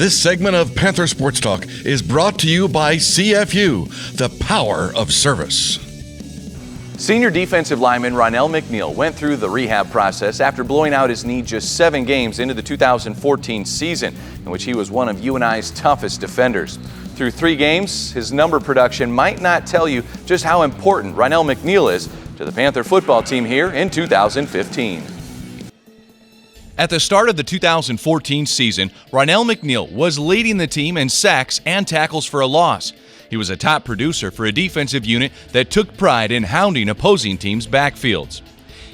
This segment of Panther Sports Talk is brought to you by CFU, the power of service. Senior defensive lineman Ronelle McNeil went through the rehab process after blowing out his knee just 7 games into the 2014 season, in which he was one of UNI's toughest defenders. Through 3 games, his number production might not tell you just how important Ronelle McNeil is to the Panther football team here in 2015. At the start of the 2014 season, Ronelle McNeil was leading the team in sacks and tackles for a loss. He was a top producer for a defensive unit that took pride in hounding opposing teams' backfields.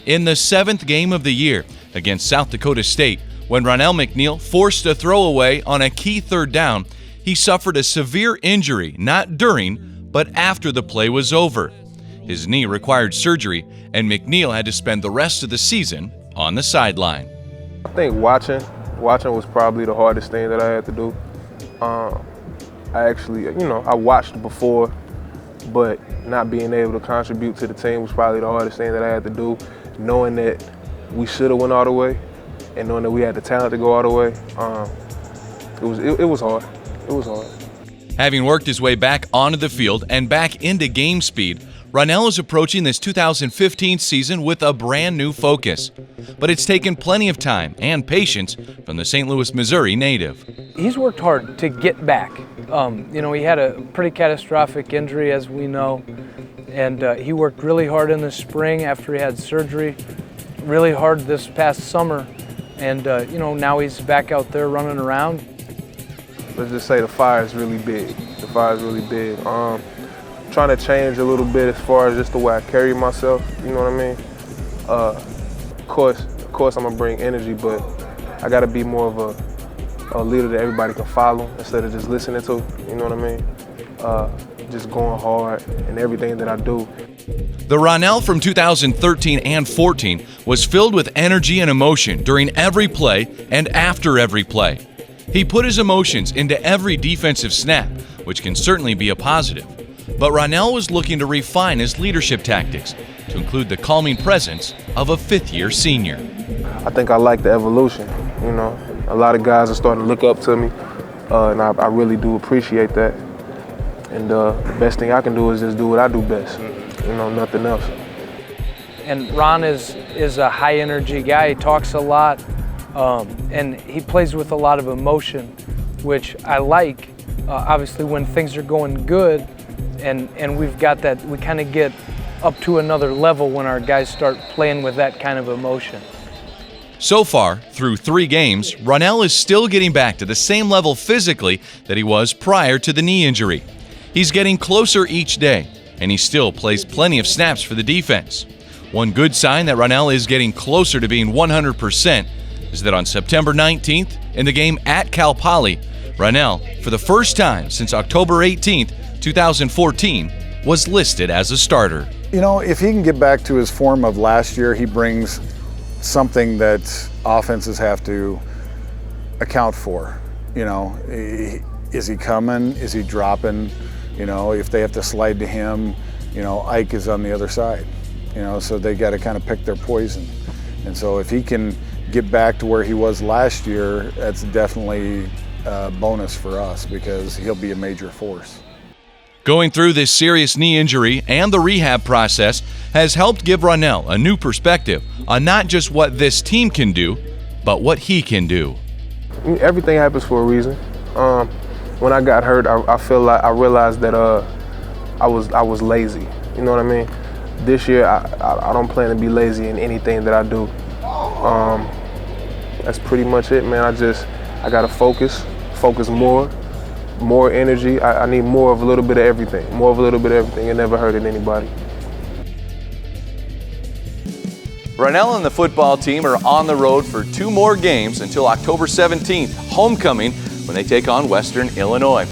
In the 7th game of the year against South Dakota State, when Ronelle McNeil forced a throwaway on a key 3rd down, he suffered a severe injury not during, but after the play was over. His knee required surgery, and McNeil had to spend the rest of the season on the sideline. I think watching was probably the hardest thing that I had to do. I actually, I watched before, but not being able to contribute to the team was probably the hardest thing that I had to do. Knowing that we should have went all the way, and knowing that we had the talent to go all the way, it was hard. It was hard. Having worked his way back onto the field and back into game speed, Ronelle is approaching this 2015 season with a brand new focus. But it's taken plenty of time and patience from the St. Louis, Missouri native. He's worked hard to get back. He had a pretty catastrophic injury, as we know, and he worked really hard in the spring after he had surgery, really hard this past summer, and now he's back out there running around. Let's just say the fire is really big. The fire is really big. Trying to change a little bit as far as just the way I carry myself, you know what I mean? Of course I'm gonna bring energy, but I gotta be more of a leader that everybody can follow instead of just listening to, you know what I mean? Just going hard in everything that I do. The Ronelle from 2013 and 14 was filled with energy and emotion during every play and after every play. He put his emotions into every defensive snap, which can certainly be a positive. But Ronelle was looking to refine his leadership tactics to include the calming presence of a 5th-year senior. I think I like the evolution, A lot of guys are starting to look up to me, and I really do appreciate that. And the best thing I can do is just do what I do best, nothing else. And Ron is a high-energy guy. He talks a lot, and he plays with a lot of emotion, which I like. Obviously, when things are going good, and we've got that, we kind of get up to another level when our guys start playing with that kind of emotion. So far, through 3 games, Ronelle is still getting back to the same level physically that he was prior to the knee injury. He's getting closer each day, and he still plays plenty of snaps for the defense. One good sign that Ronelle is getting closer to being 100% is that on September 19th, in the game at Cal Poly, Ronelle, for the first time since October 18th, 2014, was listed as a starter. If he can get back to his form of last year, he brings something that offenses have to account for. Is he coming? Is he dropping? If they have to slide to him, Ike is on the other side. So they got to kind of pick their poison. And so if he can get back to where he was last year, that's definitely a bonus for us because he'll be a major force. Going through this serious knee injury and the rehab process has helped give Ronelle a new perspective on not just what this team can do, but what he can do. Everything happens for a reason. When I got hurt, I feel like I realized that I was lazy. You know what I mean? This year, I don't plan to be lazy in anything that I do. That's pretty much it, man. I gotta focus more energy. I need more of a little bit of everything. It never hurted anybody. Ronelle and the football team are on the road for 2 more games until October 17th, homecoming, when they take on Western Illinois.